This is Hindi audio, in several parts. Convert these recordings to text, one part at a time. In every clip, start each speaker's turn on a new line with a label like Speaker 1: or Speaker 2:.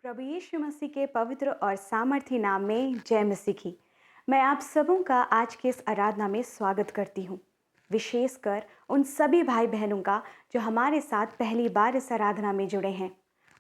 Speaker 1: प्रभु यीशु मसीह के पवित्र और सामर्थी नाम में जय मसीह की। मैं आप सबों का आज के इस आराधना में स्वागत करती हूँ। विशेषकर उन सभी भाई बहनों का जो हमारे साथ पहली बार इस आराधना में जुड़े हैं।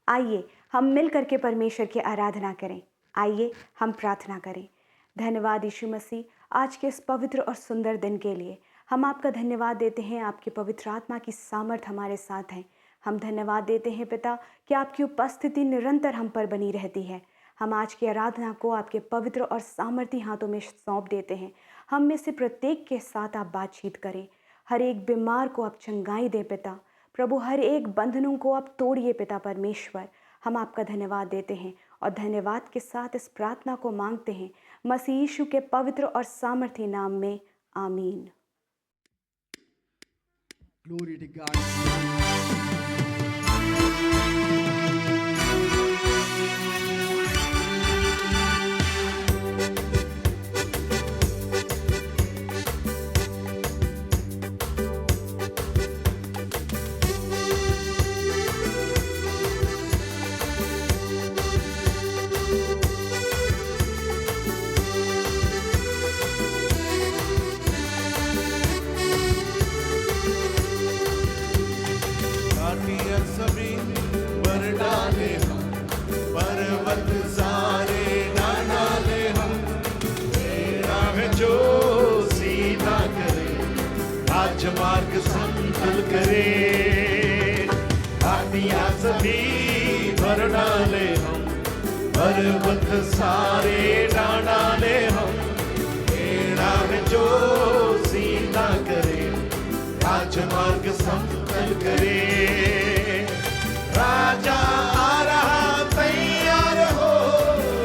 Speaker 1: आइए हम मिल करके परमेश्वर की आराधना करें। आइए हम प्रार्थना करें। धन्यवाद यीशु मसीह, आज के इस पवित्र और सुंदर दिन के लिए हम आपका धन्यवाद देते हैं। आपकी पवित्र आत्मा की सामर्थ हमारे साथ है। हम धन्यवाद देते हैं पिता कि आपकी उपस्थिति निरंतर हम पर बनी रहती है। हम आज की आराधना को आपके पवित्र और सामर्थी हाथों में सौंप देते हैं। हम में से प्रत्येक के साथ आप बातचीत करें। हर एक बीमार को आप चंगाई दें पिता प्रभु। हर एक बंधनों को आप तोड़िए पिता परमेश्वर। हम आपका धन्यवाद देते हैं और धन्यवाद के साथ इस प्रार्थना को मांगते हैं मसीह यीशु के पवित्र और सामर्थी नाम में, आमीन।
Speaker 2: Glory to God.
Speaker 3: काटिया सभी पर डाले हम, पर्वत सारे ना डाले हम। तेरा है जो सीधा करे, राजमार्ग समतल करे। काटिया सभी पर डाले हम, पर्वत सारे ना डाले हम। तेरा है जो सीधा करे, राजमार्ग समतल करे। राजा आ रहा तैयार हो,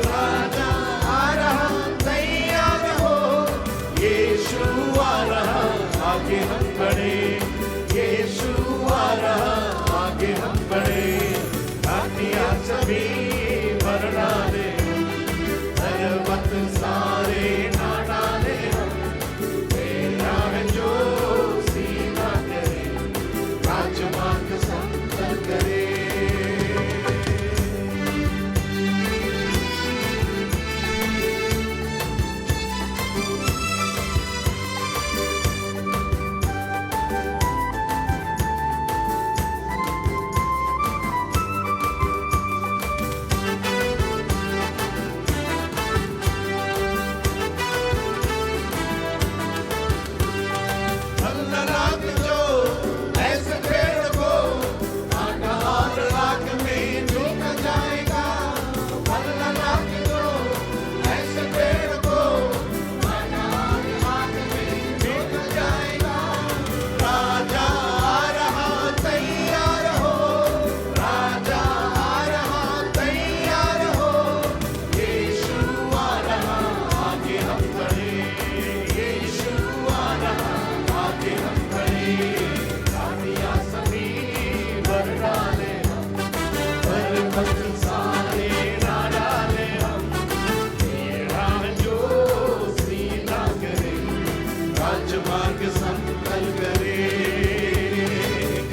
Speaker 3: राजा आ रहा तैयार हो। यीशु आ रहा आगे हम बढ़े, यीशु आ रहा आगे हम बढ़े। काटिया सभी भर डाले हम, पर्वत सारे ना डाले हम। तेरा है जो सीधा करे, राजमार्ग समतल करे। रात जो ऐसे पेड़ को काटा और राख में झुक जाएगा। रात जो ऐसे पेड़ को काटा और राख में झुक जाएगा। राजा आ रहा तैयार हो, राजा आ रहा तैयार हो। यीशु आ रहा आगे हम बढ़े, यीशु आ रहा आगे हम बढ़े। काटिया सभी भर डाले हम, पर्वत सारे ना डाले हम। तेरा है जो सीधा करे, राजमार्ग समतल करे।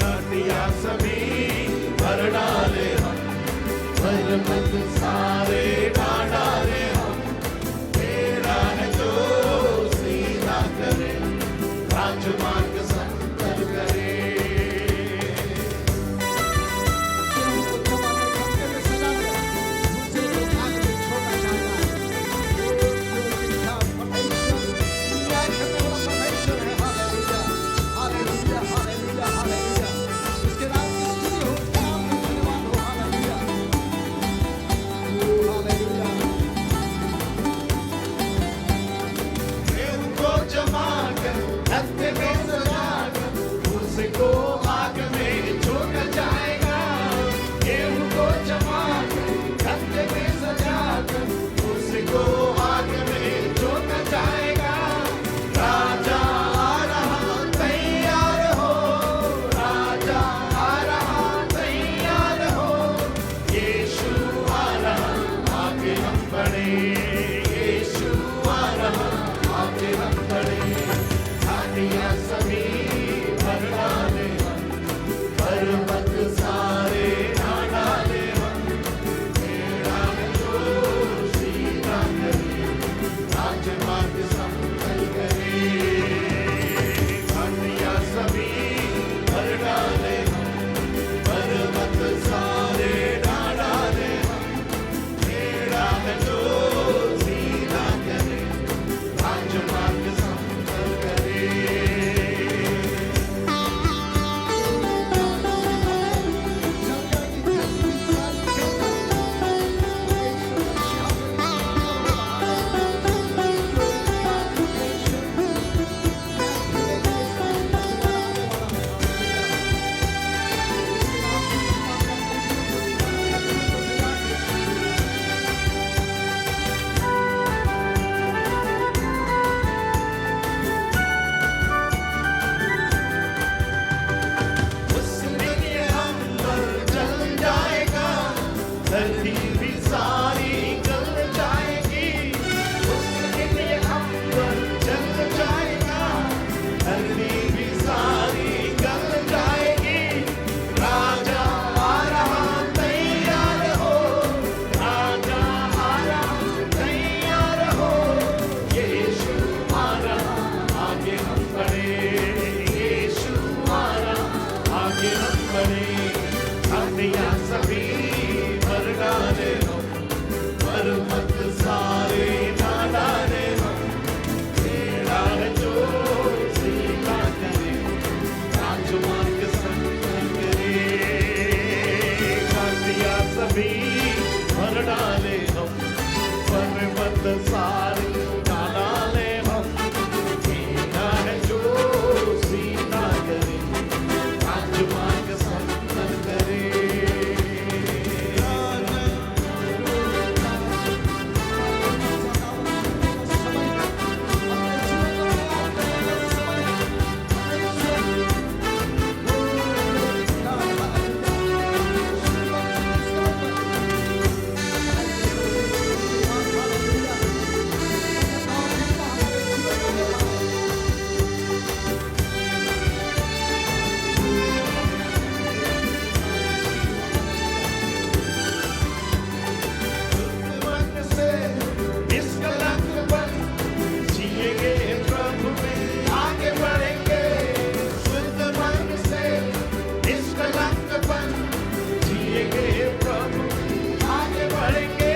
Speaker 3: काटिया सभी भर डाले हम, पर्वत सारे ना डाले हम। तेरा है जो सीधा करे, राजमार्ग समतल करे।
Speaker 2: Hallelujah.
Speaker 3: धरती भी सारी गल जाएगी, उसके लिए अंबर जल जाएगा। धरती भी सारी गल जाएगी, राजा आ रहा तैयार हो, राजा आ रहा तैयार हो। यीशु आ रहा आगे हम बढ़े, यीशु आ रहा आगे हम बढ़े। हड्डियां सभी मर डाले हो, पर मत सारे ना डाले हो। तेरा है जो सीधा करे, राजमार्ग संग करे। हड्डियां सभी मर डाले हो, पर मत सारे ना डाले हो। तेरा है जो सीधा करे, राजमार्ग संग करे। मन से निष्कलंक बन जिएंगे, प्रभु में आगे बढ़ेंगे। शुद्ध मन से निष्कलंक बन जिएंगे, प्रभु में आगे बढ़ेंगे।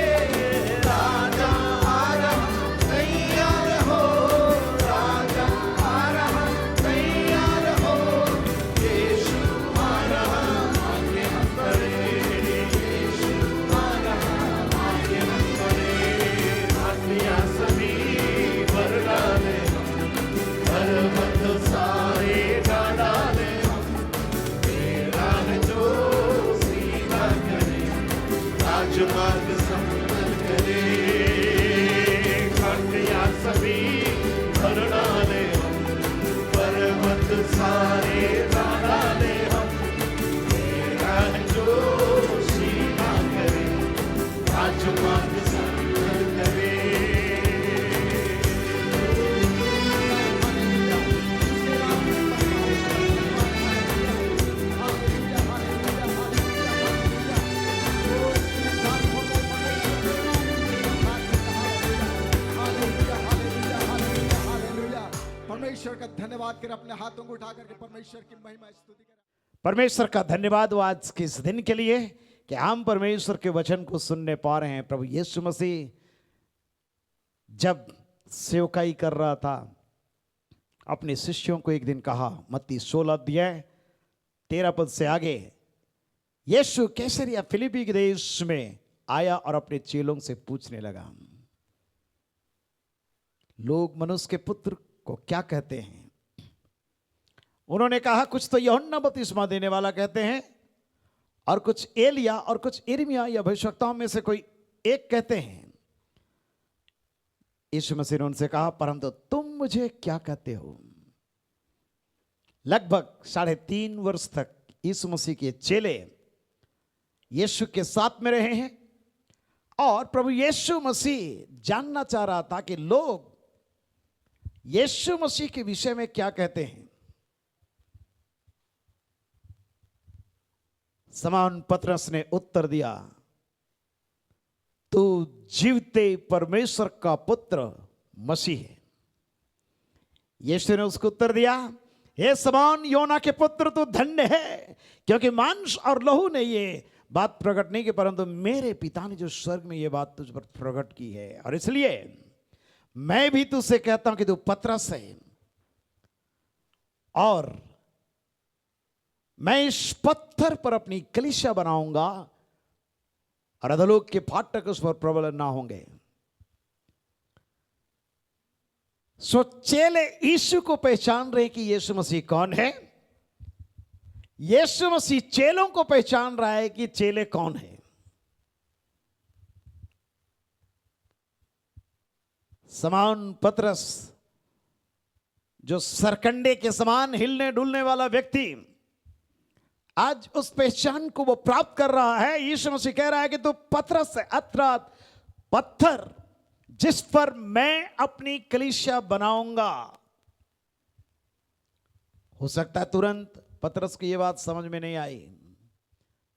Speaker 3: राजा आ रहा तैयार हो, राजा आ रहा तैयार हो। यीशु आ रहा आगे हम बढ़े, यीशु आ रहा आगे हम बढ़े। हड्डियां सभी भर डाले हम, पर मत सारे ना डाले हम। तेरा है जो सीधा करे, राजमार्ग संपन्न करे। हड्डियां सभी भर डाले हम, पर मत सारे ना डाले हम। तेरा है जो सीधा करे, राजमार्ग संपन्न करे।
Speaker 2: परमेश्वर का धन्यवाद करें, अपने हाथों को उठा करके परमेश्वर की महिमा स्तुति करें।
Speaker 4: परमेश्वर का धन्यवाद हो आज के इस दिन के लिए कि हम परमेश्वर के वचन को सुनने पा रहे हैं। प्रभु यीशु मसीह जब सेवकाई कर रहा था, अपने शिष्यों को एक दिन कहा, मत्ती 16 अध्याय 13 पद से आगे, यीशु कैसरिया फिलिपी के देश में आया और अपने चेलों से पूछने लगा, लोग मनुष्य के पुत्र को क्या कहते हैं? उन्होंने कहा, कुछ तो यूहन्ना बपतिस्मा देने वाला कहते हैं, और कुछ एलिया, और कुछ यिर्मयाह या भविष्यवक्ताओं में से कोई एक कहते हैं। यीशु मसीह ने उनसे कहा, परंतु तुम मुझे क्या कहते हो? लगभग 3.5 वर्ष तक यीशु मसीह के चेले यीशु के साथ में रहे हैं, और प्रभु यीशु मसीह जानना चाह रहा था कि लोग यीशु मसीह के विषय में क्या कहते हैं। शमौन पतरस ने उत्तर दिया, तू जीवते परमेश्वर का पुत्र मसीह है। यीशु ने उसको उत्तर दिया, हे शमौन योना के पुत्र, तू धन्य है, क्योंकि मांस और लहू ने ये बात प्रकट नहीं की, परंतु मेरे पिता ने जो स्वर्ग में ये बात तुझ पर प्रकट की है। और इसलिए मैं भी तुझसे कहता हूं कि तू पतरस है, और मैं इस पत्थर पर अपनी कलीसिया बनाऊंगा, और अधोलोक के फाटक उस पर प्रबल ना होंगे। सो चेले यीशु को पहचान रहे कि यीशु मसीह कौन है। यीशु मसीह चेलों को पहचान रहा है कि चेले कौन है। शमौन पतरस, जो सरकंडे के समान हिलने डुलने वाला व्यक्ति, आज उस पहचान को वो प्राप्त कर रहा है। यीशु मसीह कह रहा है कि तू पथरस है, अर्थात पत्थर जिस पर मैं अपनी कलीसिया बनाऊंगा। हो सकता है तुरंत पतरस की ये बात समझ में नहीं आई,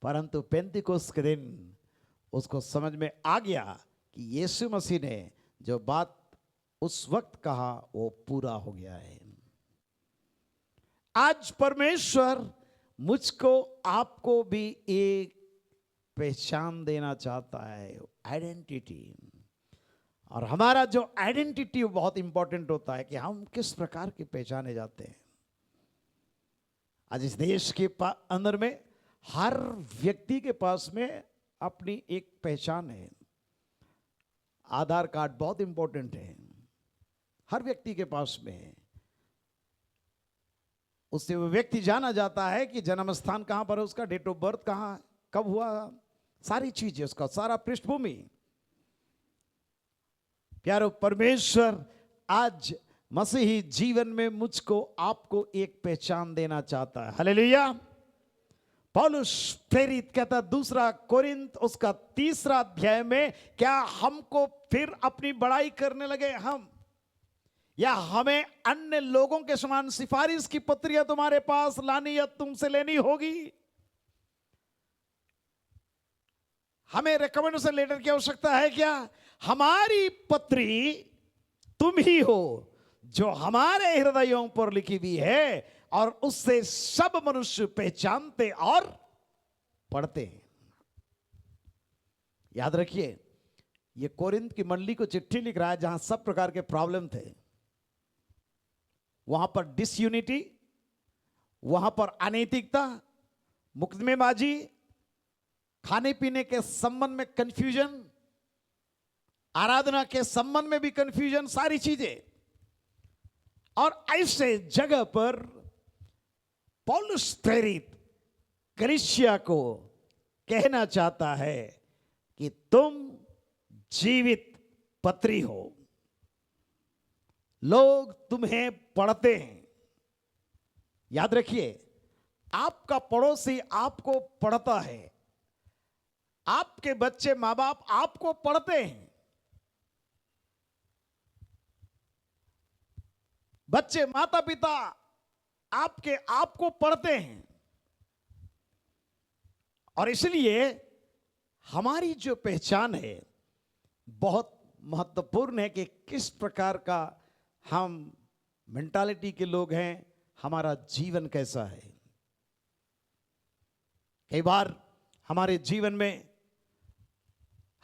Speaker 4: परंतु पेंतिकुस्त के दिन उसको समझ में आ गया कि यीशु मसीह ने जो बात उस वक्त कहा वो पूरा हो गया है। आज परमेश्वर मुझको आपको भी एक पहचान देना चाहता है, आइडेंटिटी। और हमारा जो आइडेंटिटी बहुत इंपॉर्टेंट होता है कि हम किस प्रकार के पहचाने जाते हैं। आज इस देश के अंदर में हर व्यक्ति के पास में अपनी एक पहचान है। आधार कार्ड बहुत इंपॉर्टेंट है, हर व्यक्ति के पास में है। उससे वो व्यक्ति जाना जाता है कि जन्म स्थान कहां पर है, उसका डेट ऑफ बर्थ कहां, कब हुआ, सारी चीजें, उसका सारा पृष्ठभूमि। प्यारो, परमेश्वर आज मसीही जीवन में मुझको आपको एक पहचान देना चाहता है। हालेलुया। पौलुस प्रेरित कहता दूसरा कोरिन्थ उसका 3 अध्याय में, क्या हमको फिर अपनी बड़ाई करने लगे हम, या हमें अन्य लोगों के समान सिफारिश की पत्रियां तुम्हारे पास लानी या तुमसे लेनी होगी। हमें रिकमेंडेशन लेटर की आवश्यकता है क्या? हमारी पत्री तुम ही हो जो हमारे हृदयों पर लिखी हुई है और उससे सब मनुष्य पहचानते और पढ़ते हैं। याद रखिए, ये कोरिन्थ की मंडली को चिट्ठी लिख रहा है जहां सब प्रकार के प्रॉब्लम थे। वहां पर डिसयूनिटी, वहां पर अनैतिकता, मुकदमेबाजी, खाने पीने के संबंध में कंफ्यूजन, आराधना के संबंध में भी कंफ्यूजन, सारी चीजें। और ऐसे जगह पर पौलुस प्रेरित कलीसिया को कहना चाहता है कि तुम जीवित पत्री हो, लोग तुम्हें पढ़ते हैं। याद रखिए, आपका पड़ोसी आपको पढ़ता है, आपके बच्चे मां बाप आपको पढ़ते हैं, बच्चे माता पिता आपको पढ़ते हैं। और इसलिए हमारी जो पहचान है बहुत महत्वपूर्ण है कि किस प्रकार का हम मेंटालिटी के लोग हैं, हमारा जीवन कैसा है। कई बार हमारे जीवन में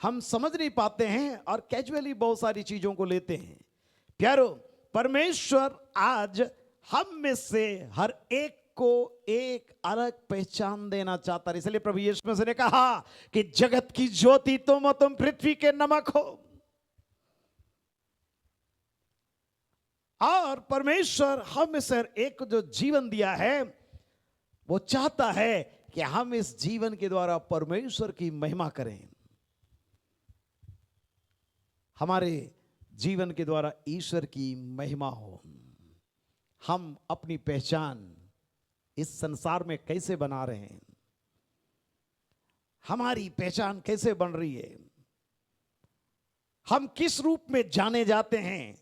Speaker 4: हम समझ नहीं पाते हैं और कैजुअली बहुत सारी चीजों को लेते हैं। प्यारो, परमेश्वर आज हम में से हर एक को एक अलग पहचान देना चाहता है। इसलिए प्रभु यीशु मसीह ने कहा कि जगत की ज्योति तुम पृथ्वी के नमक हो। और परमेश्वर हम में से हर एक को जो जीवन दिया है, वो चाहता है कि हम इस जीवन के द्वारा परमेश्वर की महिमा करें, हमारे जीवन के द्वारा ईश्वर की महिमा हो। हम अपनी पहचान इस संसार में कैसे बना रहे हैं, हमारी पहचान कैसे बन रही है, हम किस रूप में जाने जाते हैं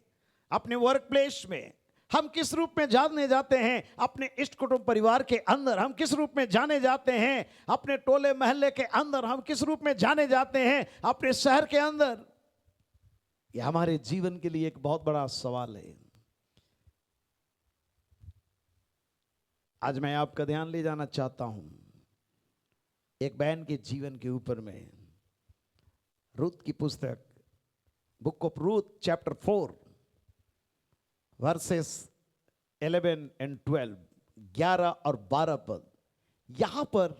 Speaker 4: अपने वर्क प्लेस में, हम किस रूप में जाने जाते हैं अपने इष्ट कुटुंब परिवार के अंदर, हम किस रूप में जाने जाते हैं अपने टोले महल्ले के अंदर, हम किस रूप में जाने जाते हैं अपने शहर के अंदर। यह हमारे जीवन के लिए एक बहुत बड़ा सवाल है। आज मैं आपका ध्यान ले जाना चाहता हूं एक बहन के जीवन के ऊपर में। रूत की पुस्तक, book of Ruth chapter 4 versus 11 and 12, 11 और 12 पद। यहां पर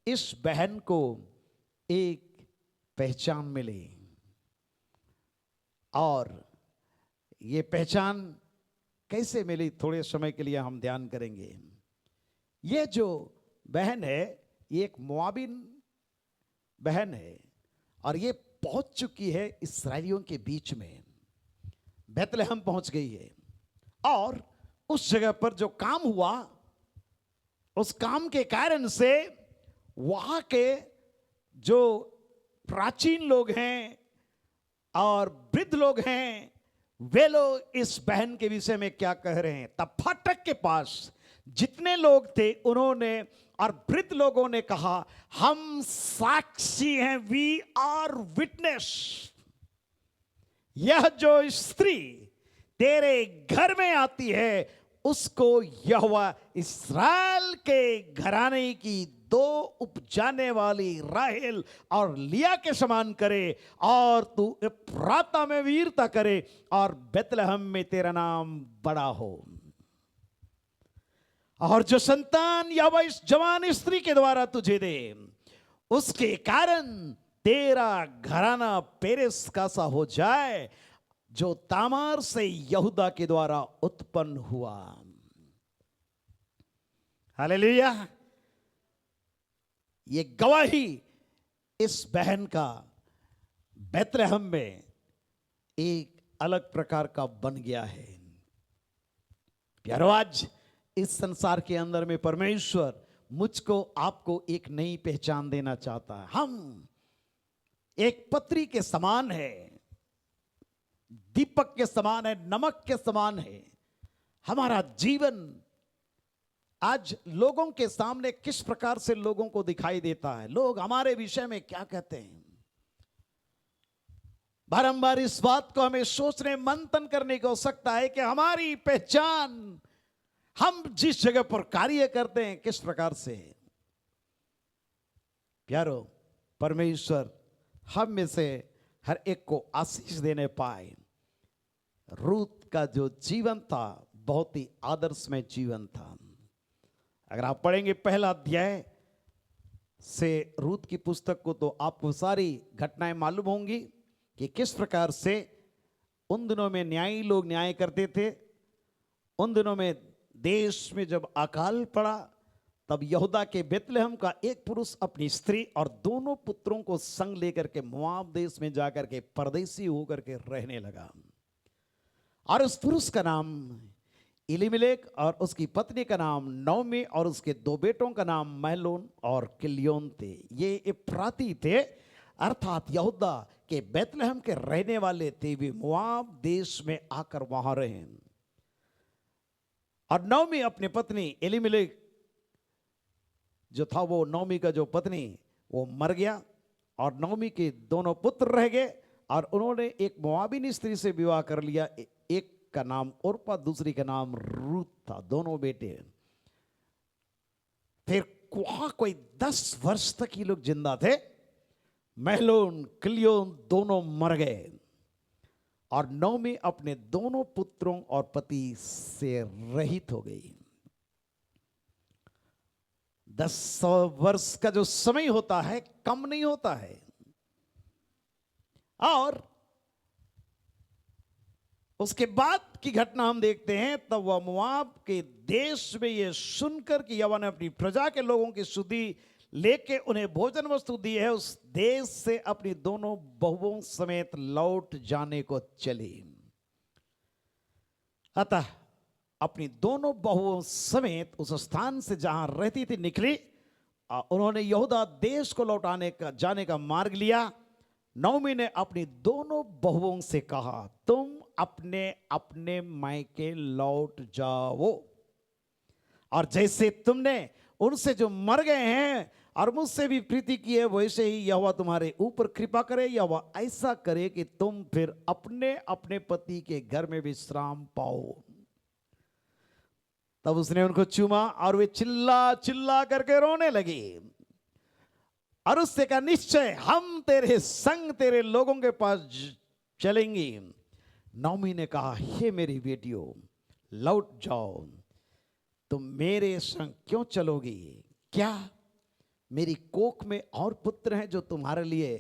Speaker 4: इस बहन को एक पहचान मिली और ये पहचान कैसे मिली, थोड़े समय के लिए हम ध्यान करेंगे। ये जो बहन है, ये एक मोआबिन बहन है और ये पहुंच चुकी है इस्राएलियों के बीच में, बेतलेहम पहुंच गई है। और उस जगह पर जो काम हुआ उस काम के कारण से वहां के जो प्राचीन लोग हैं और वृद्ध लोग हैं, वे लोग इस बहन के विषय में क्या कह रहे हैं। तब फाटक के पास जितने लोग थे उन्होंने और वृद्ध लोगों ने कहा, हम साक्षी हैं, वी आर विटनेस। यह जो स्त्री तेरे घर में आती है उसको यहोवा इस्राएल के घराने की दो उपजाने वाली राहेल और लिया के समान करे, और तू एफ्राता में वीरता करे और बेतलहम में तेरा नाम बड़ा हो। और जो संतान यहोवा इस जवान स्त्री के द्वारा तुझे दे, उसके कारण तेरा घराना पेरेस का सा हो जाए, जो तामार से यहूदा के द्वारा उत्पन्न हुआ। हालेलुया। ये गवाही इस बहन का बेतलहम में एक अलग प्रकार का बन गया है। प्यारो, आज इस संसार के अंदर में परमेश्वर मुझको आपको एक नई पहचान देना चाहता है। हम एक पत्री के समान है, दीपक के समान है, नमक के समान है। हमारा जीवन आज लोगों के सामने किस प्रकार से लोगों को दिखाई देता है, लोग हमारे विषय में क्या कहते हैं। बारंबार इस बात को हमें सोचने मंथन करने की आवश्यकता है कि हमारी पहचान, हम जिस जगह पर कार्य करते हैं, किस प्रकार से है। प्यारो, परमेश्वर हम में से हर एक को आशीष देने पाए। रूत का जो जीवन था बहुत ही आदर्शमय जीवन था। अगर आप पढ़ेंगे पहला अध्याय से रूत की पुस्तक को, तो आपको सारी घटनाएं मालूम होंगी कि किस प्रकार से उन दिनों में न्यायी लोग न्याय करते थे। उन दिनों में देश में जब अकाल पड़ा, तब यहूदा के बेतलहम का एक पुरुष अपनी स्त्री और दोनों पुत्रों को संग लेकर के मोआब देश में जाकर के परदेसी होकर के रहने लगा। और उस पुरुष का नाम इलीमेलेक और उसकी पत्नी का नाम नौमी और उसके दो बेटों का नाम महलोन और किल्योन थे। ये एफ्राती थे, अर्थात यहूदा के बेतलहम के रहने वाले थे। वे मोआब देश में आकर वहां रहे। और नौमी अपनी पत्नी इलीमेलेक जो था, वो नौमी का जो पत्नी वो मर गया और नौमी के दोनों पुत्र रह गए। और उन्होंने एक मोआबिनी स्त्री से विवाह कर लिया। एक का नाम ओरपा, दूसरी का नाम रूत था, दोनों बेटे। फिर वहां कोई 10 वर्ष तक ये लोग जिंदा थे। महलोन किल्योन दोनों मर गए और नौमी अपने दोनों पुत्रों और पति से रहित हो गई। 10 वर्ष का जो समय होता है कम नहीं होता है। और उसके बाद की घटना हम देखते हैं, तब वह मोआब के देश में ये सुनकर कि यहोवा ने अपनी प्रजा के लोगों की शुद्धि लेके उन्हें भोजन वस्तु दी है, उस देश से अपनी दोनों बहुओं समेत लौट जाने को चली। अतः अपनी दोनों बहुओं समेत उस स्थान से जहां रहती थी निकली। उन्होंने यहूदा देश को लौटाने का जाने का मार्ग लिया। नौमी ने अपनी दोनों बहुओं से कहा, तुम अपने अपने मायके लौट जाओ, और जैसे तुमने उनसे जो मर गए हैं और मुझसे भी प्रीति की है, वैसे ही यहोवा तुम्हारे ऊपर कृपा करे। यहोवा ऐसा करे कि तुम फिर अपने अपने पति के घर में विश्राम पाओ। तब उसने उनको चूमा और वे चिल्ला चिल्ला करके रोने लगी। और उससे कहा, निश्चय हम तेरे संग तेरे लोगों के पास चलेंगे। नौमी ने कहा, हे मेरी बेटियों, लौट जाओ। तुम मेरे संग क्यों चलोगी? क्या मेरी कोख में और पुत्र हैं जो तुम्हारे लिए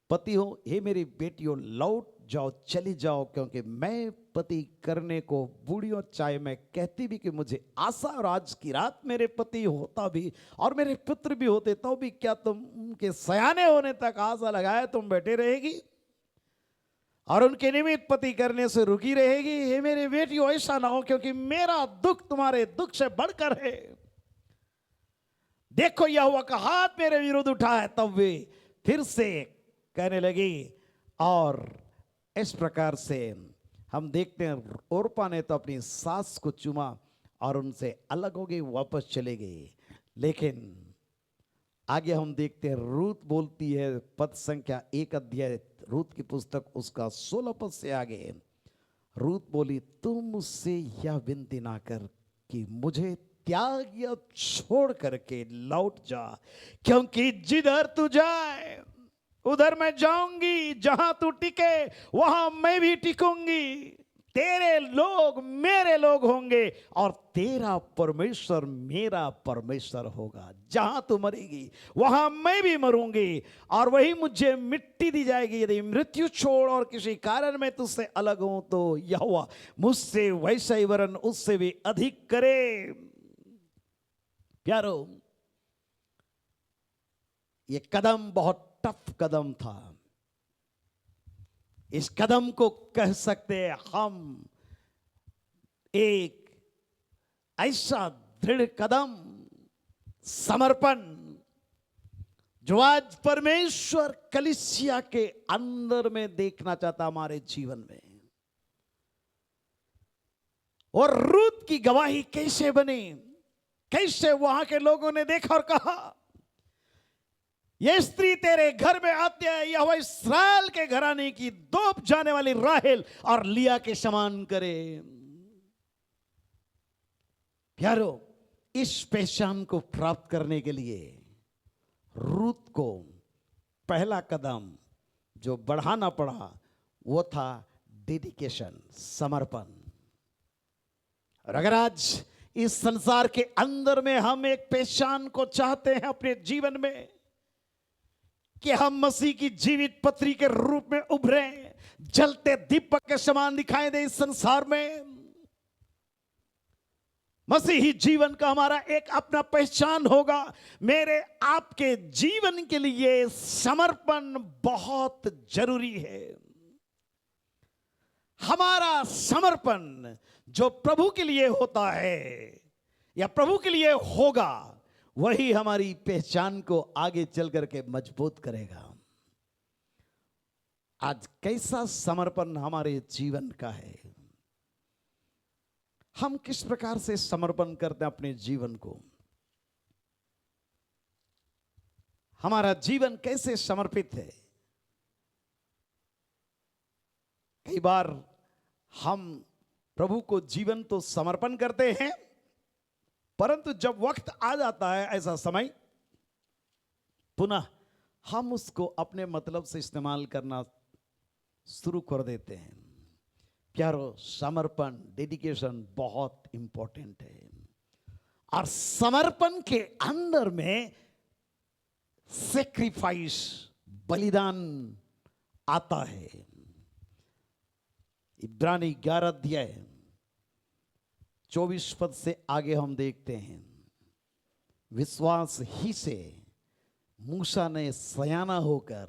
Speaker 4: पति हो? हे मेरी बेटियों, लौट जाओ, चली जाओ, क्योंकि मैं पति करने को बूढ़ी हूं। चाहे मैं कहती भी कि मुझे आशा और आज की रात मेरे पति होता भी और मेरे पुत्र भी होते, तो भी क्या तुम उनके सयाने होने तक आशा लगाए तुम बैठे रहेगी और उनके निमित्त पति करने से रुकी रहेगी? हे मेरे बेटियों, ऐसा ना हो, क्योंकि मेरा दुख तुम्हारे दुख से बढ़कर है। देखो यहोवा का हाथ मेरे विरुद्ध उठा है। तब वे फिर से कहने लगी और इस प्रकार से हम देखते हैं ओरपा ने तो अपनी सास को चूमा और उनसे अलग हो गई, वापस चले गए। लेकिन आगे हम देखते हैं रूत बोलती है, पद संख्या 1 अध्याय रूत की पुस्तक उसका 16 पद से आगे रूत बोली, तुम मुझसे यह विनती ना कर कि मुझे त्याग या छोड़ करके लौट जा, क्योंकि जिधर तू जाए उधर मैं जाऊंगी, जहां तू टिके वहां मैं भी टिकूंगी। तेरे लोग मेरे लोग होंगे और तेरा परमेश्वर मेरा परमेश्वर होगा। जहां तू मरेगी वहां मैं भी मरूंगी और वही मुझे मिट्टी दी जाएगी। यदि मृत्यु छोड़ और किसी कारण में तुझसे अलग हूं तो यहोवा मुझसे वैसा ही वरन उससे भी अधिक करे। प्यारो, ये कदम बहुत टफ कदम था। इस कदम को कह सकते हैं हम एक ऐसा दृढ़ कदम, समर्पण, जो आज परमेश्वर कलीसिया के अंदर में देखना चाहता हमारे जीवन में। और रूत की गवाही कैसे बनी, कैसे वहां के लोगों ने देखा और कहा, ये स्त्री तेरे घर में आती है, यह इस्राएल के घराने की दोप जाने वाली राहेल और लिया के समान करे। प्यारो, इस पहचान को प्राप्त करने के लिए रूत को पहला कदम जो बढ़ाना पड़ा वो था डेडिकेशन, समर्पण। और अगर आज इस संसार के अंदर में हम एक पहचान को चाहते हैं अपने जीवन में कि हम मसीह की जीवित पत्री के रूप में उभरे, जलते दीपक के समान दिखाई दे इस संसार में, मसीही जीवन का हमारा एक अपना पहचान होगा। मेरे आपके जीवन के लिए समर्पण बहुत जरूरी है। हमारा समर्पण जो प्रभु के लिए होता है या प्रभु के लिए होगा, वही हमारी पहचान को आगे चल करके मजबूत करेगा। आज कैसा समर्पण हमारे जीवन का है, हम किस प्रकार से समर्पण करते हैं अपने जीवन को, हमारा जीवन कैसे समर्पित है। कई बार हम प्रभु को जीवन तो समर्पण करते हैं, परंतु जब वक्त आ जाता है ऐसा समय, पुनः हम उसको अपने मतलब से इस्तेमाल करना शुरू कर देते हैं। प्यारो, समर्पण, डेडिकेशन बहुत इंपॉर्टेंट है। और समर्पण के अंदर में सेक्रीफाइस, बलिदान आता है। इब्रानी 11 अध्याय 24 पद से आगे हम देखते हैं, विश्वास ही से मूसा ने सयाना होकर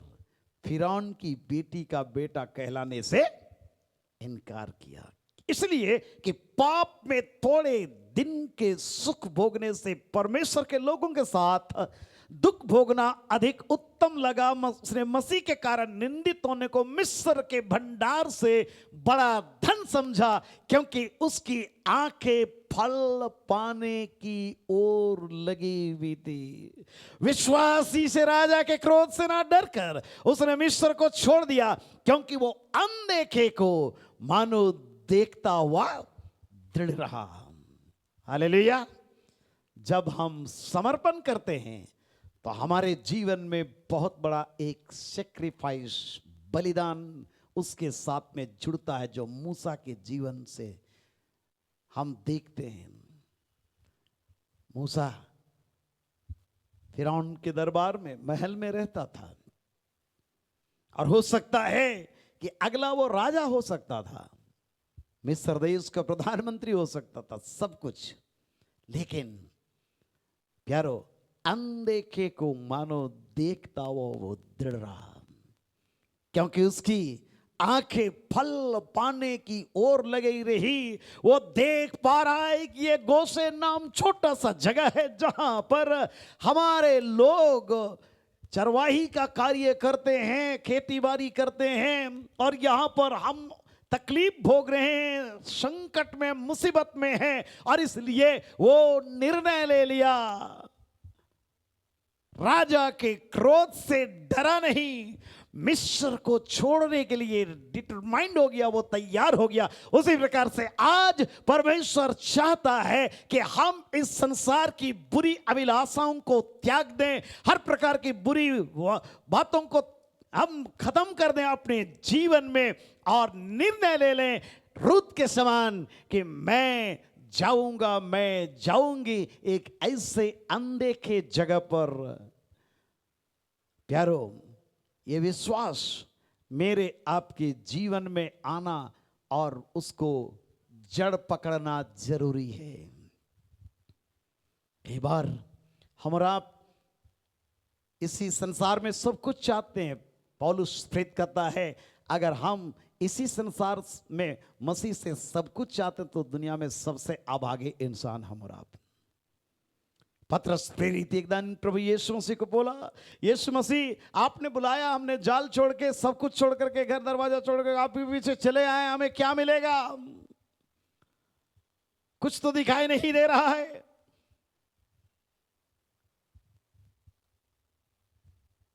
Speaker 4: फिरौन की बेटी का बेटा कहलाने से इनकार किया, इसलिए कि पाप में थोड़े दिन के सुख भोगने से परमेश्वर के लोगों के साथ दुख भोगना अधिक उत्तम लगा। उसने मसीह के कारण निंदित होने को मिस्र के भंडार से बड़ा धन समझा, क्योंकि उसकी आंखें फल पाने की ओर लगी हुई थी। विश्वासी से राजा के क्रोध से ना डरकर उसने मिस्र को छोड़ दिया, क्योंकि वो अनदेखे को मानो देखता हुआ दृढ़ रहा। हालेलुया। जब हम समर्पण करते हैं तो हमारे जीवन में बहुत बड़ा एक सेक्रीफाइस, बलिदान उसके साथ में जुड़ता है, जो मूसा के जीवन से हम देखते हैं। मूसा फिरौन के दरबार में, महल में रहता था, और हो सकता है कि अगला वो राजा हो सकता था, मिस्र देश का प्रधानमंत्री हो सकता था, सब कुछ। लेकिन प्यारो, अनदेखे को मानो देखता वो दृढ़ रहा, क्योंकि उसकी आंखें फल पाने की ओर लगी रही। वो देख पा रहा है कि ये गोसे नाम छोटा सा जगह है जहां पर हमारे लोग चरवाही का कार्य करते हैं, खेती बाड़ी करते हैं, और यहां पर हम तकलीफ भोग रहे हैं, संकट में, मुसीबत में हैं, और इसलिए वो निर्णय ले लिया। राजा के क्रोध से डरा नहीं, मिस्र को छोड़ने के लिए डिटरमाइंड हो गया, वो तैयार हो गया। उसी प्रकार से आज परमेश्वर चाहता है कि हम इस संसार की बुरी अभिलाषाओं को त्याग दें, हर प्रकार की बुरी बातों को हम खत्म कर दें अपने जीवन में, और निर्णय ले लें रूत के समान कि मैं जाऊंगा, मैं जाऊंगी एक ऐसे अनदेखे जगह पर। प्यारो, ये विश्वास मेरे आपके जीवन में आना और उसको जड़ पकड़ना जरूरी है। कई बार हम और आप इसी संसार में सब कुछ चाहते हैं। पौलुस प्रेरित करता है, अगर हम इसी संसार में मसीह से सब कुछ चाहते हैं तो दुनिया में सबसे अभागे इंसान हम और आप। पतरस प्रेरित एक दिन प्रभु यीशु मसीह को बोला, यीशु मसीह आपने बुलाया, हमने जाल छोड़ के, सब कुछ छोड़ करके, घर दरवाजा छोड़ के आप भी पीछे चले आए, हमें क्या मिलेगा? कुछ तो दिखाई नहीं दे रहा है।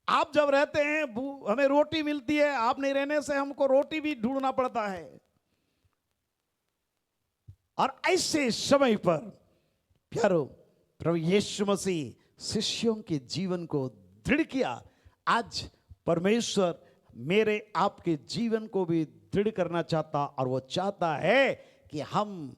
Speaker 4: आप जब रहते हैं हमें रोटी मिलती है, आप नहीं रहने से हमको रोटी भी ढूंढना पड़ता है। और ऐसे समय पर प्यारो, प्रभु यीशु मसीह शिष्यों के जीवन को दृढ़ किया। आज परमेश्वर मेरे आपके जीवन को भी दृढ़ करना चाहता, और वो चाहता है कि हम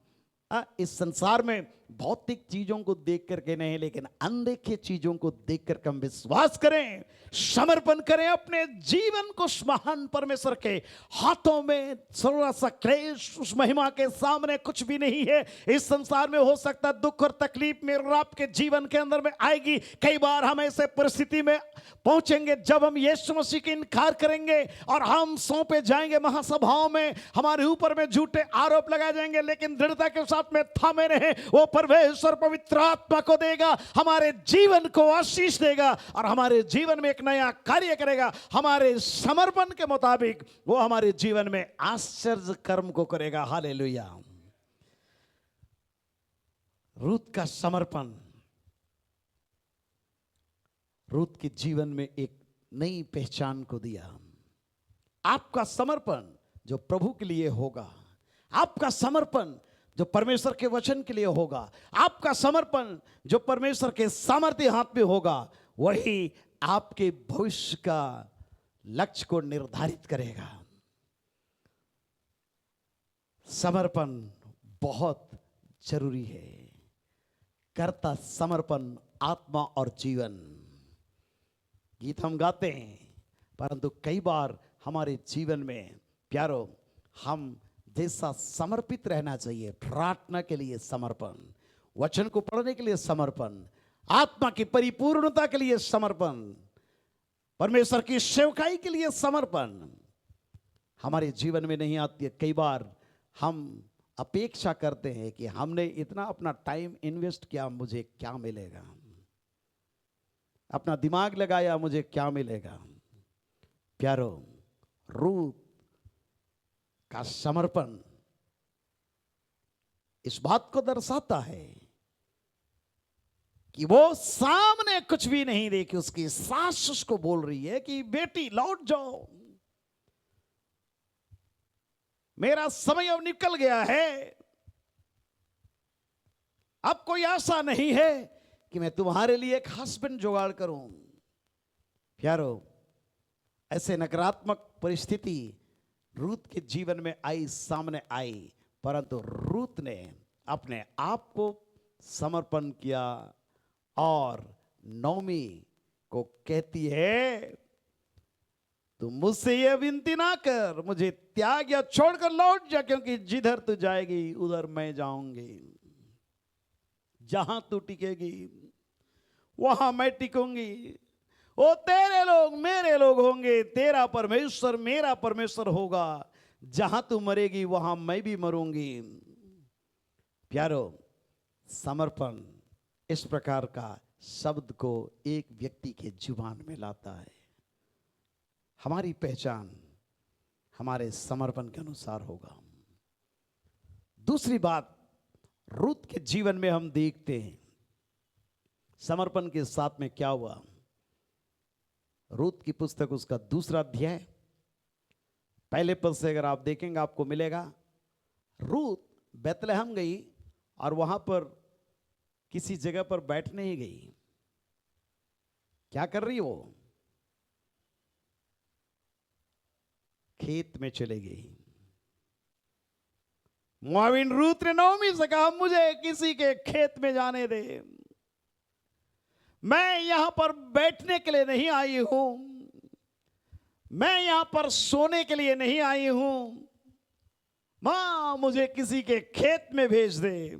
Speaker 4: इस संसार में भौतिक चीजों को देख करके नहीं, लेकिन अनदेखे चीजों को देख करके हम विश्वास करें, समर्पण करें अपने जीवन को उस महान परमेश्वर के हाथों में। थोड़ा सा क्लेश उस महिमा के सामने कुछ भी नहीं है। इस संसार में हो सकता दुख और तकलीफ मेरे और आपके जीवन के अंदर में आएगी। कई बार हम ऐसे परिस्थिति में पहुंचेंगे जब हम यीशु मसीह की इनकार करेंगे और हम सौंपे जाएंगे महासभाओं में, हमारे ऊपर में झूठे आरोप लगाए जाएंगे, लेकिन दृढ़ता के साथ में थामे रहे। वो परमेश्वर पवित्र आत्मा को देगा, हमारे जीवन को आशीष देगा और हमारे जीवन में एक नया कार्य करेगा। हमारे समर्पण के मुताबिक वो हमारे जीवन में आश्चर्य कर्म को करेगा। हालेलुया। रूत का समर्पण रूत के जीवन में एक नई पहचान को दिया। आपका समर्पण जो प्रभु के लिए होगा, आपका समर्पण जो परमेश्वर के वचन के लिए होगा, आपका समर्पण जो परमेश्वर के सामर्थ्य हाथ में होगा, वही आपके भविष्य का लक्ष्य को निर्धारित करेगा। समर्पण बहुत जरूरी है। कर्ता समर्पण आत्मा और जीवन। गीत हम गाते हैं, परंतु कई बार हमारे जीवन में प्यारो हम जैसा समर्पित रहना चाहिए। प्रार्थना के लिए समर्पण, वचन को पढ़ने के लिए समर्पण, आत्मा की परिपूर्णता के लिए समर्पण, परमेश्वर की सेवकाई के लिए समर्पण हमारे जीवन में नहीं आती है। कई बार हम अपेक्षा करते हैं कि हमने इतना अपना टाइम इन्वेस्ट किया, मुझे क्या मिलेगा? अपना दिमाग लगाया, मुझे क्या मिलेगा? प्यारो, रूत का समर्पण इस बात को दर्शाता है कि वो सामने कुछ भी नहीं देखी, उसकी सास उसको बोल रही है कि बेटी लौट जाओ, मेरा समय अब निकल गया है, अब कोई आशा नहीं है कि मैं तुम्हारे लिए एक हस्बैंड जुगाड़ करूं। प्यारो, ऐसे नकारात्मक परिस्थिति रूत के जीवन में आई, सामने आई, परंतु रूत ने अपने आप को समर्पण किया और नौमी को कहती है, तू मुझसे ये विनती ना कर, मुझे त्याग या छोड़कर लौट जा, क्योंकि जिधर तू जाएगी उधर मैं जाऊंगी, जहां तू टिकेगी वहां मैं टिकूंगी, वो तेरे लोग मेरे लोग होंगे, तेरा परमेश्वर मेरा परमेश्वर होगा। जहां तू मरेगी वहां मैं भी मरूंगी। प्यारो, समर्पण इस प्रकार का शब्द को एक व्यक्ति के जुबान में लाता है। हमारी पहचान हमारे समर्पण के अनुसार होगा। दूसरी बात, रूत के जीवन में हम देखते हैं समर्पण के साथ में क्या हुआ। रूत की पुस्तक उसका 2 अध्याय पहले पद से अगर आप देखेंगे आपको मिलेगा, रूत बैतलहम गई और वहां पर किसी जगह पर बैठने ही गई। क्या कर रही वो? खेत में चले गई। मोआबिन रूत ने नौमी से कहा, मुझे किसी के खेत में जाने दे, मैं यहां पर बैठने के लिए नहीं आई हूं, मैं यहां पर सोने के लिए नहीं आई हूं, मां मुझे किसी के खेत में भेज दे।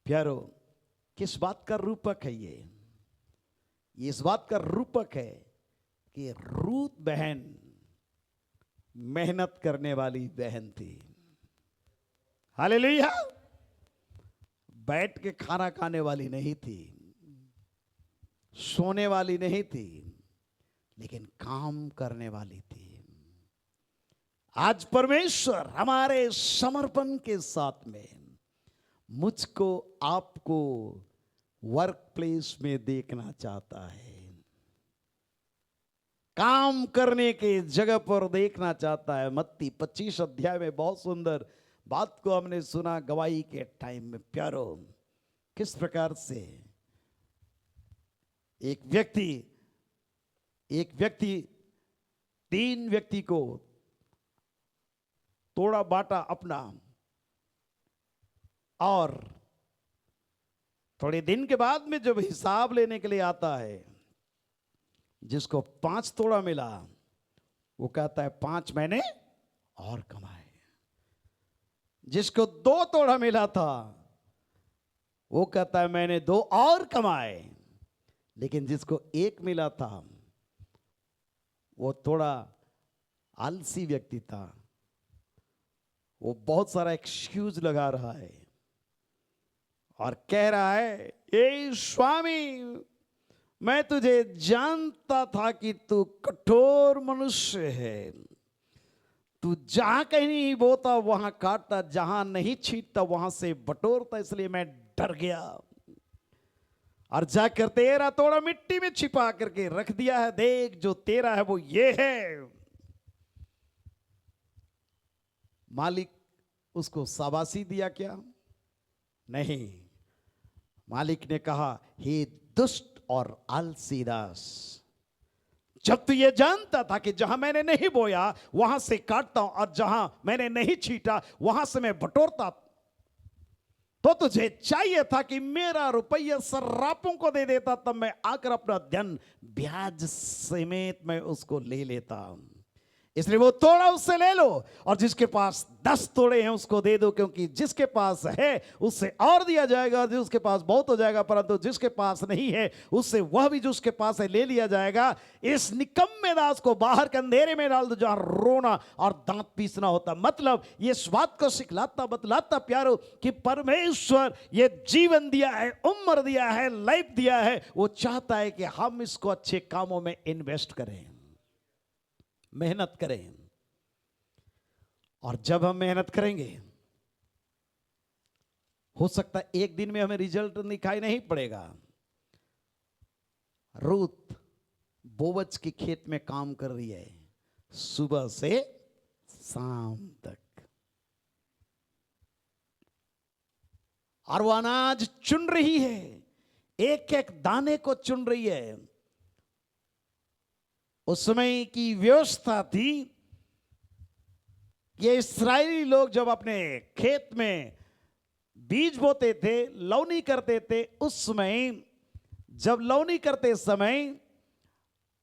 Speaker 4: प्यारो, किस बात का रूपक है ये? इस बात का रूपक है कि रूत बहन मेहनत करने वाली बहन थी। हालेलुया। बैठ के खाना खाने वाली नहीं थी, सोने वाली नहीं थी, लेकिन काम करने वाली थी। आज परमेश्वर हमारे समर्पण के साथ में मुझको आपको वर्क प्लेस में देखना चाहता है, काम करने के जगह पर देखना चाहता है। मत्ती 25 अध्याय में बहुत सुंदर बात को हमने सुना गवाही के टाइम में। प्यारो, किस प्रकार से एक व्यक्ति 3 व्यक्ति को तोड़ा बांटा अपना, और थोड़े दिन के बाद में जब हिसाब लेने के लिए आता है, जिसको 5 तोड़ा मिला वो कहता है 5 मैंने और कमाए। जिसको 2 तोड़ा मिला था वो कहता है मैंने 2 और कमाए। लेकिन जिसको 1 मिला था वो थोड़ा आलसी व्यक्ति था, वो बहुत सारा एक्सक्यूज लगा रहा है और कह रहा है, ए स्वामी, मैं तुझे जानता था कि तू कठोर मनुष्य है, तू जहां कहीं नहीं बोता वहां काटता, जहां नहीं छींटता वहां से बटोरता, इसलिए मैं डर गया और जाकर तेरा तोड़ा मिट्टी में छिपा करके रख दिया है। देख, जो तेरा है वो ये है। मालिक उसको शाबाशी दिया क्या? नहीं। मालिक ने कहा, हे दुष्ट और आलसी दास, जब तू ये जानता था कि जहां मैंने नहीं बोया वहां से काटता हूं और जहां मैंने नहीं छीटा वहां से मैं बटोरता, तो तुझे चाहिए था कि मेरा रुपया सर्रापों को दे देता, तब मैं आकर अपना धन ब्याज समेत मैं उसको ले लेता। इसलिए वो तोड़ा उससे ले लो, और जिसके पास 10 तोड़े हैं उसको दे दो, क्योंकि जिसके पास है उससे और दिया जाएगा, और जिसके पास बहुत हो जाएगा, परंतु जिसके पास नहीं है उससे वह भी जो उसके पास है ले लिया जाएगा। इस निकम्मे दास को बाहर के अंधेरे में डाल दो जहां रोना और दांत पीसना होता। मतलब ये इस बात को सिखलाता बतलाता प्यारो कि परमेश्वर ये जीवन दिया है, उम्र दिया है, लाइफ दिया है, वो चाहता है कि हम इसको अच्छे कामों में इन्वेस्ट करें, मेहनत करें। और जब हम मेहनत करेंगे, हो सकता है एक दिन में हमें रिजल्ट दिखाई नहीं पड़ेगा। रूत बोवज के खेत में काम कर रही है सुबह से शाम तक, और वो अनाज चुन रही है, एक एक दाने को चुन रही है। उस समय की व्यवस्था थी कि इस्राएली लोग जब अपने खेत में बीज बोते थे, लौनी करते थे, उस समय जब लौनी करते समय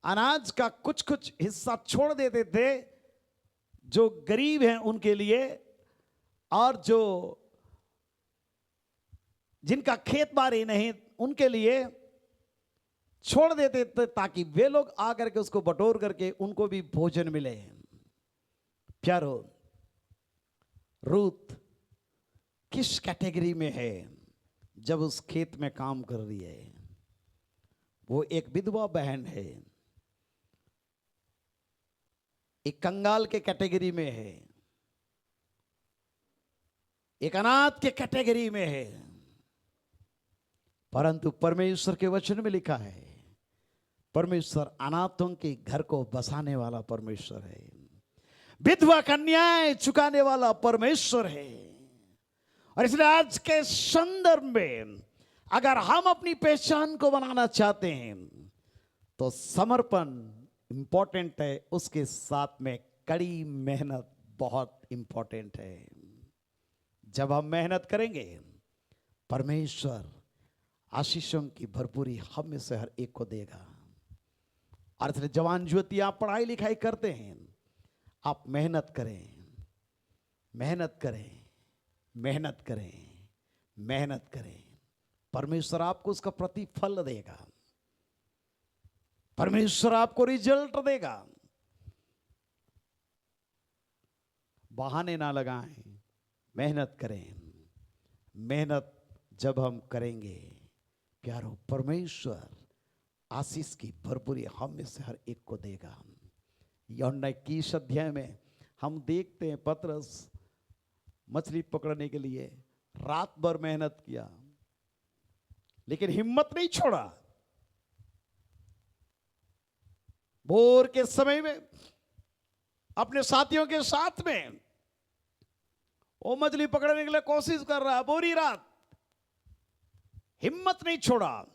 Speaker 4: अनाज का कुछ कुछ हिस्सा छोड़ देते थे जो गरीब हैं उनके लिए, और जो जिनका खेत बाड़ी नहीं उनके लिए, छोड़ देते थे ताकि वे लोग आकर के उसको बटोर करके उनको भी भोजन मिले। प्यारो, रूत किस कैटेगरी में है जब उस खेत में काम कर रही है? वो एक विधवा बहन है, एक कंगाल के कैटेगरी में है, एक अनाथ के कैटेगरी में है। परंतु परमेश्वर के वचन में लिखा है, परमेश्वर अनाथों के घर को बसाने वाला परमेश्वर है, विधवा का न्याय चुकाने वाला परमेश्वर है। और इसलिए आज के संदर्भ में अगर हम अपनी पहचान को बनाना चाहते हैं तो समर्पण इंपॉर्टेंट है, उसके साथ में कड़ी मेहनत बहुत इंपॉर्टेंट है। जब हम मेहनत करेंगे परमेश्वर आशीषों की भरपूरी हम में से हर एक को देगा। और इसलिए जवान युवती, आप पढ़ाई लिखाई करते हैं, आप मेहनत करें, मेहनत करें, मेहनत करें, मेहनत करें। परमेश्वर आपको उसका प्रतिफल देगा, परमेश्वर आपको रिजल्ट देगा। बहाने ना लगाएं, मेहनत करें। मेहनत जब हम करेंगे प्यारो, परमेश्वर आशीष की भरपूरी हम में से हर एक को देगा। यूहन्ना 21 अध्याय में हम देखते हैं पतरस मछली पकड़ने के लिए रात भर मेहनत किया लेकिन हिम्मत नहीं छोड़ा। भोर के समय में अपने साथियों के साथ में वो मछली पकड़ने के लिए कोशिश कर रहा है, पूरी रात हिम्मत नहीं छोड़ा।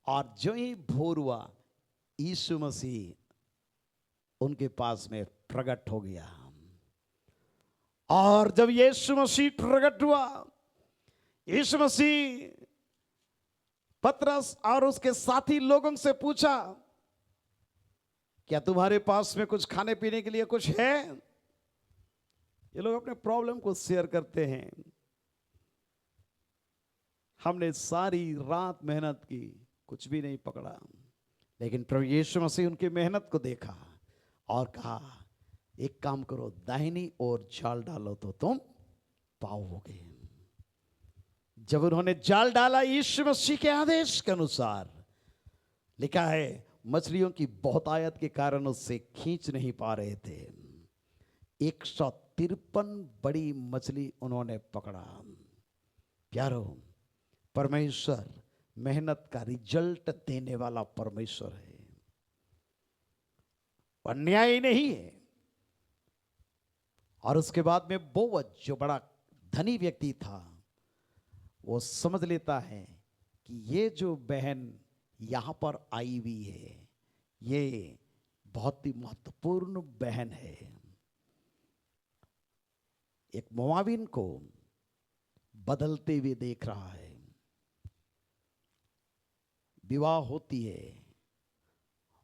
Speaker 4: और जो ही भोर हुआ यीशु मसीह उनके पास में प्रकट हो गया। और जब यीशु मसीह प्रकट हुआ, यीशु मसीह पतरस और उसके साथी लोगों से पूछा, क्या तुम्हारे पास में कुछ खाने पीने के लिए कुछ है? ये लोग अपने प्रॉब्लम को शेयर करते हैं। हमने सारी रात मेहनत की, कुछ भी नहीं पकड़ा, लेकिन प्रभु यीशु मसीह उनकी मेहनत को देखा और कहा, एक काम करो, दाहिनी ओर जाल डालो तो तुम पाओगे। जब उन्होंने जाल डाला यीशु मसीह के आदेश के अनुसार, लिखा है मछलियों की बहुतायत के कारण उससे खींच नहीं पा रहे थे। 153 बड़ी मछली उन्होंने पकड़ा। प्यारो, परमेश्वर मेहनत का रिजल्ट देने वाला परमेश्वर है, अन्याय नहीं है। और उसके बाद में बोअज जो बड़ा धनी व्यक्ति था, वो समझ लेता है कि ये जो बहन यहां पर आई हुई है, ये बहुत ही महत्वपूर्ण बहन है। एक मोआबिन को बदलते हुए देख रहा है। विवाह होती है,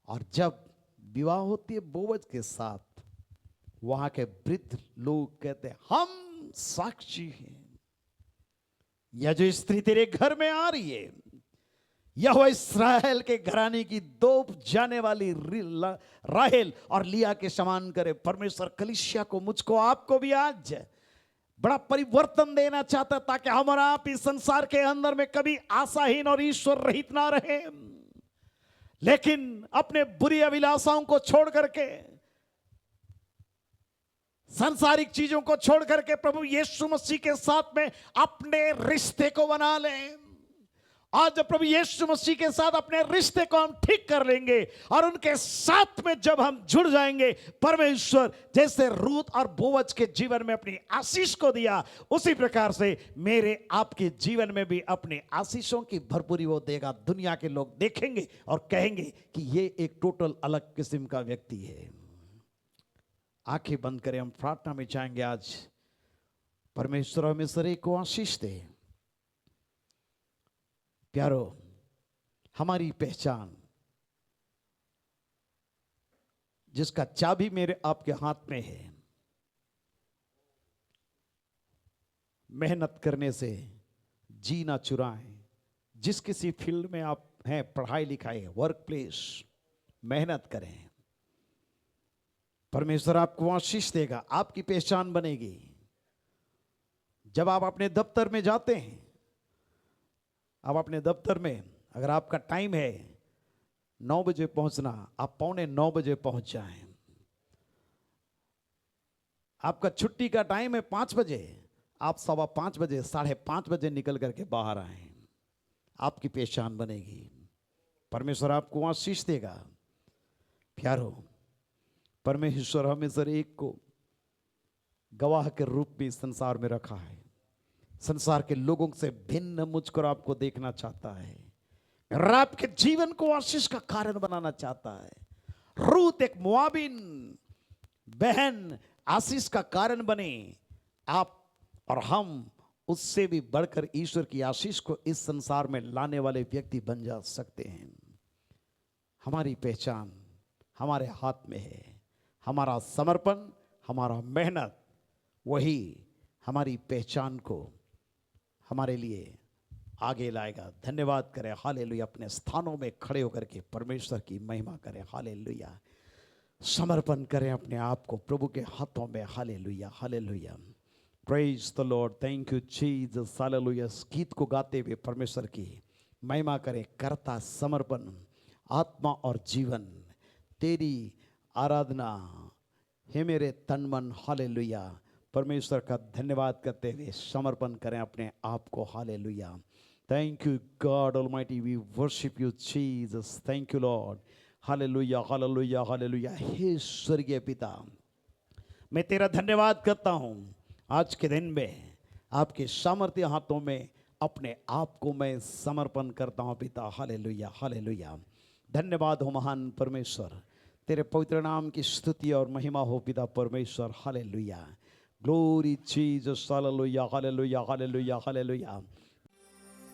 Speaker 4: और जब विवाह होती है बोअज के साथ, वहां के वृद्ध लोग कहते हैं, हम साक्षी हैं, यह जो स्त्री तेरे घर में आ रही है, यह इस्राएल के घराने की दो जाने वाली राहेल और लिया के समान करे। परमेश्वर कलीसिया को, मुझको, आपको भी आज बड़ा परिवर्तन देना चाहता, ताकि हम और आप इस संसार के अंदर में कभी आशाहीन और ईश्वर रहित ना रहे, लेकिन अपने बुरी अभिलाषाओं को छोड़ करके, सांसारिक चीजों को छोड़ करके प्रभु यीशु मसीह के साथ में अपने रिश्ते को बना लें। आज जब प्रभु यीशु मसीह के साथ अपने रिश्ते को हम ठीक कर लेंगे और उनके साथ में जब हम जुड़ जाएंगे, परमेश्वर जैसे रूत और बोअज के जीवन में अपनी आशीष को दिया, उसी प्रकार से मेरे आपके जीवन में भी अपने आशीषों की भरपूरी वो देगा। दुनिया के लोग देखेंगे और कहेंगे कि ये एक टोटल अलग किस्म का व्यक्ति है। आंखें बंद करें, हम प्रार्थना में जाएंगे। आज परमेश्वर हमें सरे को आशीष दे। प्यारो, हमारी पहचान जिसका चाबी मेरे आपके हाथ में है, मेहनत करने से जी ना चुराएं। जिस किसी फील्ड में आप हैं, पढ़ाई लिखाई, वर्क प्लेस, मेहनत करें। परमेश्वर आपको आशीष देगा, आपकी पहचान बनेगी। जब आप अपने दफ्तर में जाते हैं, आप अपने दफ्तर में अगर आपका टाइम है 9 बजे पहुंचना, आप 8:45 बजे पहुंच जाएं। आपका छुट्टी का टाइम है 5 बजे, आप 5:15 बजे, 5:30 बजे निकल करके बाहर आए। आपकी पहचान बनेगी, परमेश्वर आपको आशीष देगा। प्यारो, परमेश्वर हमेशा एक को गवाह के रूप में इस संसार में रखा है। संसार के लोगों से भिन्न मुझको आपको देखना चाहता है और आपके जीवन को आशीष का कारण बनाना चाहता है। रूत एक मोआबिन बहन आशीष का कारण बने। आप और हम उससे भी बढ़कर ईश्वर की आशीष को इस संसार में लाने वाले व्यक्ति बन जा सकते हैं। हमारी पहचान हमारे हाथ में है। हमारा समर्पण, हमारा मेहनत, वही हमारी पहचान को हमारे लिए आगे लाएगा। धन्यवाद करें, हालेलुया। अपने स्थानों में खड़े होकर के परमेश्वर की महिमा करें, हालेलुया। समर्पण करें अपने आप को प्रभु के हाथों में, hallelujah, hallelujah. Praise the Lord, thank you Jesus, hallelujah. इस गीत को गाते हुए परमेश्वर की महिमा करें। करता समर्पण, आत्मा और जीवन, तेरी आराधना हे मेरे तन मन, हालेलुया। परमेश्वर का धन्यवाद करते हुए समर्पण करें अपने आप को, hallelujah. Thank you God almighty, we worship you Jesus, thank you Lord, hallelujah, hallelujah, hallelujah. हे स्वर्गीय पिता, मैं तेरा धन्यवाद करता हूँ आज के दिन में आपके सामर्थ्य हाथों में अपने आप को मैं समर्पण करता हूँ पिता, हालेलुया, हालेलुया। धन्यवाद हो महान परमेश्वर, तेरे पवित्र नाम की स्तुति और महिमा हो पिता परमेश्वर, hallelujah. Glory Jesus, hallelujah, hallelujah, hallelujah, hallelujah.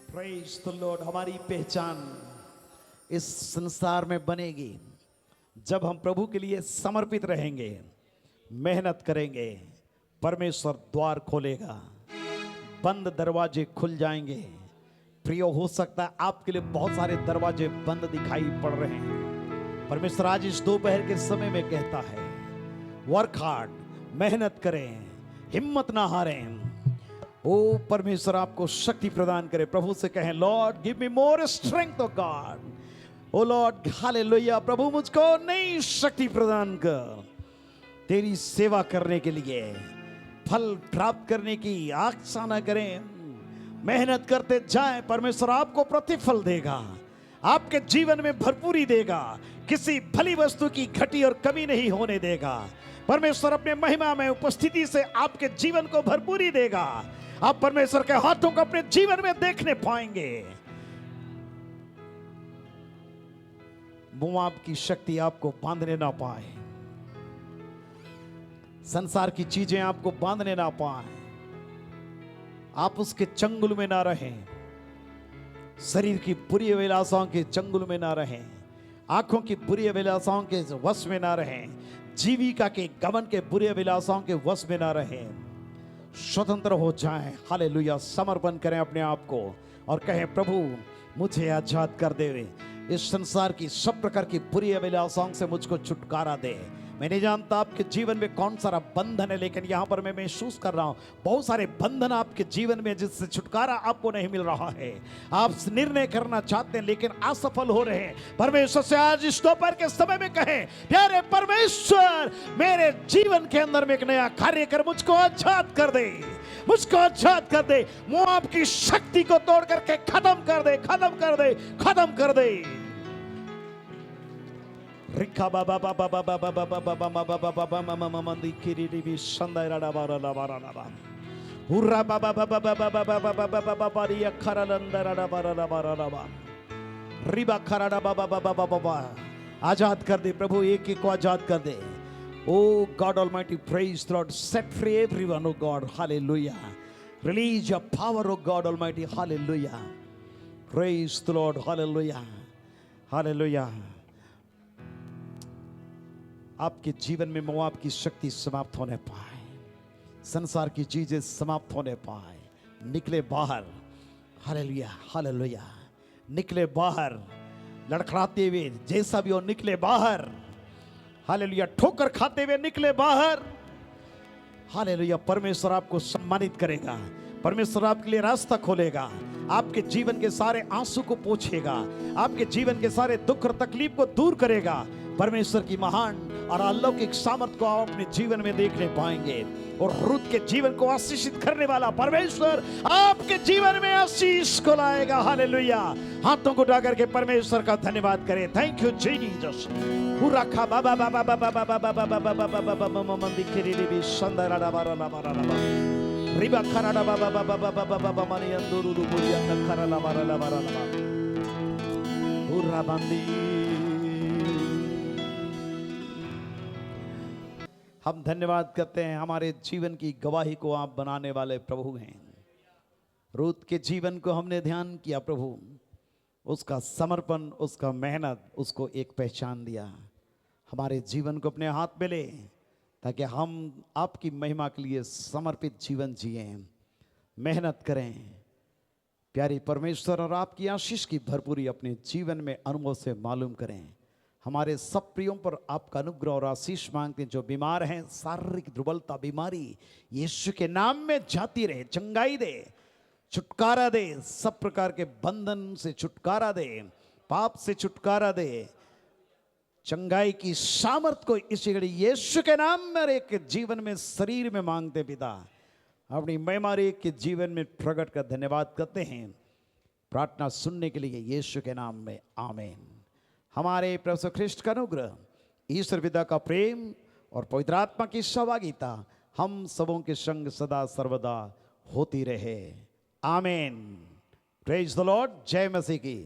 Speaker 4: Praise the Lord. हमारी पहचान इस संसार में बनेगी जब हम प्रभु के लिए समर्पित रहेंगे, मेहनत करेंगे। परमेश्वर द्वार खोलेगा, बंद दरवाजे खुल जाएंगे। प्रिय, हो सकता है आपके लिए बहुत सारे दरवाजे बंद दिखाई पड़ रहे हैं। परमेश्वर आज इस दोपहर के समय में कहता है, वर्क हार्ड, मेहनत करें, हिम्मत ना हारें। ओ परमेश्वर आपको शक्ति प्रदान करे। प्रभु से कहें, Lord give me more strength O God, O Lord, hallelujah. प्रभु मुझको नई शक्ति प्रदान कर, तेरी सेवा करने के लिए, फल प्राप्त करने की आशा न करें। मेहनत करते जाएं, परमेश्वर आपको प्रतिफल देगा, आपके जीवन में भरपूरी देगा, किसी भली वस्तु की घटी और कमी नहीं होने देगा। परमेश्वर अपने महिमा में उपस्थिति से आपके जीवन को भरपूरी देगा। आप परमेश्वर के हाथों को अपने जीवन में देखने पाएंगे। मोआब की शक्ति आपको बांधने ना पाए, संसार की चीजें आपको बांधने ना पाए, आप उसके चंगुल में ना रहें, शरीर की बुरी अभिलाषाओं के चंगुल में ना रहें, आंखों की बुरी अभिलाषाओं के वश में ना रहें, जीविका के गमन के बुरी अभिलाषाओं के वश में ना रहें। स्वतंत्र हो जाएं, हालेलुया। समर्पण करें अपने आप को और कहें, प्रभु मुझे आजाद कर दे, इस संसार की सब प्रकार की बुरी अभिलाषाओं से मुझको छुटकारा दे। मैं नहीं जानता आपके जीवन में कौन सारा बंधन है, लेकिन यहां पर मैं महसूस कर रहा हूं बहुत सारे बंधन आपके जीवन में जिससे छुटकारा आपको नहीं मिल रहा है। आप निर्णय करना चाहते हैं लेकिन असफल हो रहे हैं। परमेश्वर से आज इस दोपहर के समय में कहें, प्यारे परमेश्वर, मेरे जीवन के अंदर में एक नया कार्य कर, मुझको आजाद कर दे, मुझको आजाद कर दे। मोआब की शक्ति को तोड़ करके खत्म कर दे, खत्म कर दे, खत्म कर दे। रिका बाबा बाबा बाबा बाबा बाबा बाबा बाबा बाबा मंदी किरीडी भी संदायरा बारा बारा बारा हुर्रा बाबा बाबा बाबा बाबा बाबा बाबा बारिया खरालंदरा बारा बारा बारा रिबा खराडा बाबा बाबा बाबा। आजाद कर दे प्रभु, एक एक को आजाद कर दे। O God almighty, praise the Lord, set free everyone, O God, hallelujah. Release your power, O God almighty, hallelujah. Praise the Lord, hallelujah, hallelujah. आपके जीवन में मोआब की शक्ति समाप्त होने पाए, संसार की चीजें समाप्त होने पाए। निकले बाहर, हालेलुया, हालेलुया। निकले बाहर, लड़खड़ाते हुए जैसा भी हो निकले बाहर। हालेलुया, ठोकर खाते हुए निकले बाहर। हालेलुया, परमेश्वर आपको सम्मानित करेगा, परमेश्वर आपके लिए रास्ता खोलेगा, आपके जीवन के सारे आंसू को पोंछेगा, आपके जीवन के सारे दुख और तकलीफ को दूर करेगा। परमेश्वर की महान और अलौकिक सामर्थ को आप अपने जीवन में देखने पाएंगे। और रूत के जीवन को आशीषित करने वाला परमेश्वर आपके जीवन में आशीष को लाएगा। हालेलुया, हाथों को उठा करके परमेश्वर का धन्यवाद करें। Thank you Jesus. पूरा खा बाबा बाबा बाबा बाबा बाबा बाबा बाबा बाबा मम दिखरी भी संदरा बारा बारा रिबा खराडा बाबा बाबा बाबा बाबा मानी अंदुरु बुरिया खराला बारा बारा पूरा बंदी। हम धन्यवाद करते हैं, हमारे जीवन की गवाही को आप बनाने वाले प्रभु हैं। रूत के जीवन को हमने ध्यान किया प्रभु, उसका समर्पण, उसका मेहनत, उसको एक पहचान दिया। हमारे जीवन को अपने हाथ में ले ताकि हम आपकी महिमा के लिए समर्पित जीवन जिए, मेहनत करें। प्यारी परमेश्वर, और आपकी आशीष की भरपूरी अपने जीवन में अनुभव से मालूम करें। हमारे सब प्रियों पर आपका अनुग्रह और आशीष मांगते हैं। जो बीमार हैं, शारीरिक दुर्बलता, बीमारी यीशु के नाम में जाती रहे, चंगाई दे, छुटकारा दे, सब प्रकार के बंधन से छुटकारा दे, पाप से छुटकारा दे। चंगाई की सामर्थ को इसी घड़ी यीशु के नाम में एक जीवन में, शरीर में मांगते पिता। अपनी महिमा के जीवन में प्रकट कर धन्यवाद करते हैं। प्रार्थना सुनने के लिए यीशु के नाम में आमीन। हमारे प्रभु यीशु ख्रिस्ट का अनुग्रह, ईश्वर पिता का प्रेम और पवित्र आत्मा की सहभागिता हम सबों के संग सदा सर्वदा होती रहे। आमीन। Praise the Lord. जय मसीह की।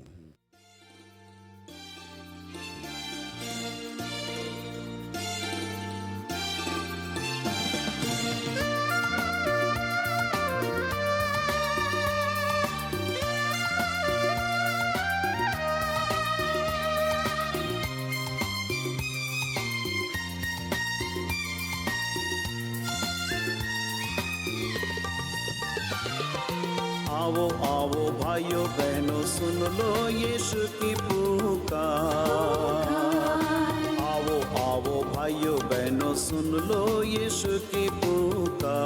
Speaker 3: आओ आओ भाइयों बहनों, सुन लो यीशु की पुकार। आओ आओ भाइयों बहनों, सुन लो यीशु की पुकार।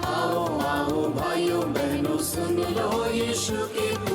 Speaker 3: आओ आओ भाइयों बहनों, सुन लो यीशु की पुकार।